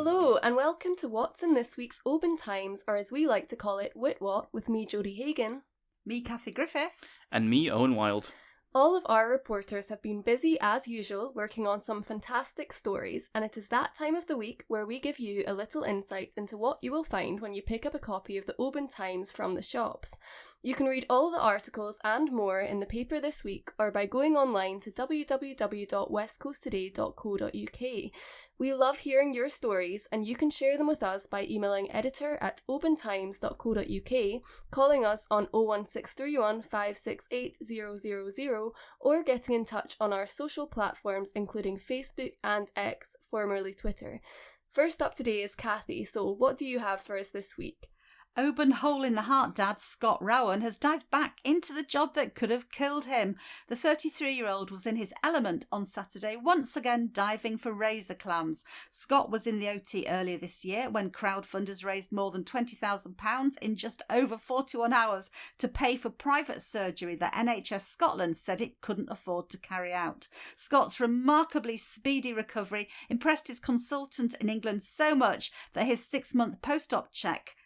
Hello and welcome to what's in this week's Oban Times, or as we like to call it, Witwat, with me, Jodie Hagan. Me, Kathy Griffiths. And me, Owen Wild. All of our reporters have been busy as usual working on some fantastic stories, and it is that time of the week where we give you a little insight into what you will find when you pick up a copy of the Oban Times from the shops. You can read all the articles and more in the paper this week or by going online to www.westcoasttoday.co.uk. We love hearing your stories, and you can share them with us by emailing editor@obantimes.co.uk, calling us on 01631 568 000, or getting in touch on our social platforms including Facebook and X, formerly Twitter. First up today is Kathy, so what do you have for us this week? Oban hole-in-the-heart dad Scott Rowan has dived back into the job that could have killed him. The 33-year-old was in his element on Saturday, once again diving for razor clams. Scott was in the OT earlier this year when crowdfunders raised more than £20,000 in just over 41 hours to pay for private surgery that NHS Scotland said it couldn't afford to carry out. Scott's remarkably speedy recovery impressed his consultant in England so much that his 6-month post-op checkup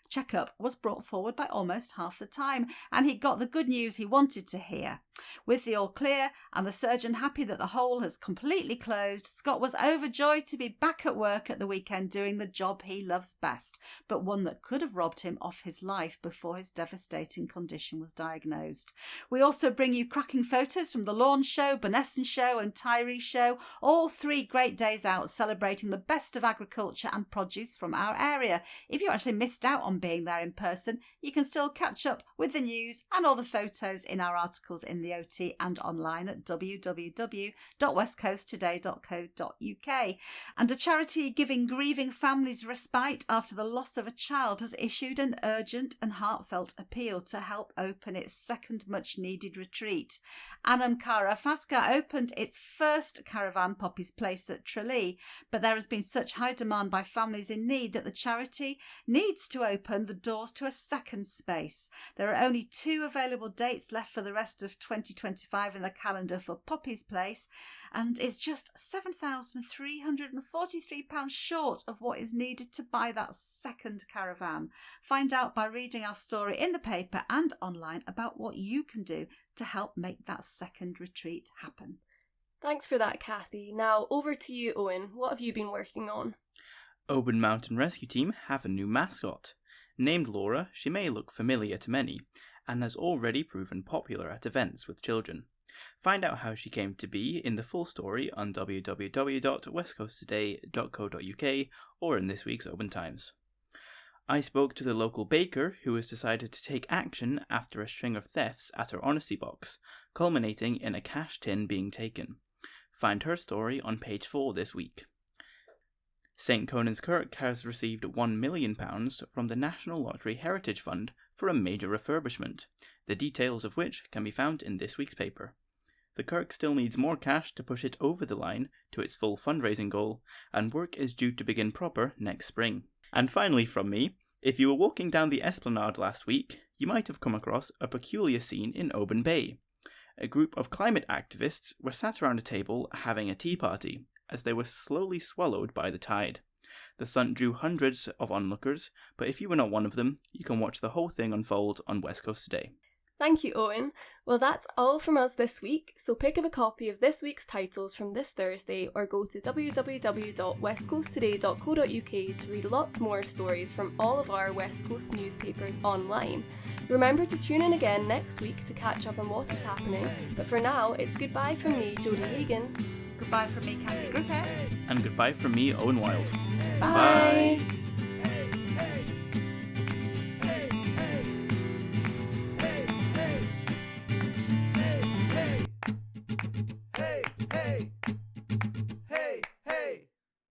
was brought forward by almost half the time, and he got the good news he wanted to hear. With the all clear and the surgeon happy that the hole has completely closed, Scott was overjoyed to be back at work at the weekend doing the job he loves best, but one that could have robbed him of his life before his devastating condition was diagnosed. We also bring you cracking photos from the Lorn Show, Bunessan Show and Tiree Show, all 3 great days out celebrating the best of agriculture and produce from our area. If you actually missed out on being there in person, you can still catch up with the news and all the photos in our articles in the OT and online at www.westcoasttoday.co.uk. And a charity giving grieving families respite after the loss of a child has issued an urgent and heartfelt appeal to help open its second much-needed retreat. Anam Cara Fasca opened its first caravan, Poppy's Place, at Tiree, but there has been such high demand by families in need that the charity needs to open the doors to a second space. There are only 2 available dates left for the rest of 2025 in the calendar for Poppy's Place, and it's just £7,343 short of what is needed to buy that second caravan. Find out by reading our story in the paper and online about what you can do to help make that second retreat happen. Thanks for that, Kathy. Now over to you, Owen. What have you been working on? Oban Mountain Rescue Team have a new mascot. Named Laura, she may look familiar to many, and has already proven popular at events with children. Find out how she came to be in the full story on www.westcoasttoday.co.uk or in this week's Oban Times. I spoke to the local baker who has decided to take action after a string of thefts at her honesty box, culminating in a cash tin being taken. Find her story on page 4 this week. St Conan's Kirk has received £1 million from the National Lottery Heritage Fund for a major refurbishment, the details of which can be found in this week's paper. The Kirk still needs more cash to push it over the line to its full fundraising goal, and work is due to begin proper next spring. And finally from me, if you were walking down the Esplanade last week, you might have come across a peculiar scene in Oban Bay. A group of climate activists were sat around a table having a tea party, as they were slowly swallowed by the tide. The stunt drew hundreds of onlookers, but if you were not one of them, you can watch the whole thing unfold on West Coast Today. Thank you, Owen. Well, that's all from us this week, so pick up a copy of this week's titles from this Thursday or go to www.westcoasttoday.co.uk to read lots more stories from all of our West Coast newspapers online. Remember to tune in again next week to catch up on what is happening, but for now, it's goodbye from me, Jodie Hagan. Goodbye from me, Kathy Griffiths. And goodbye from me, Owen Wild. Bye. Bye.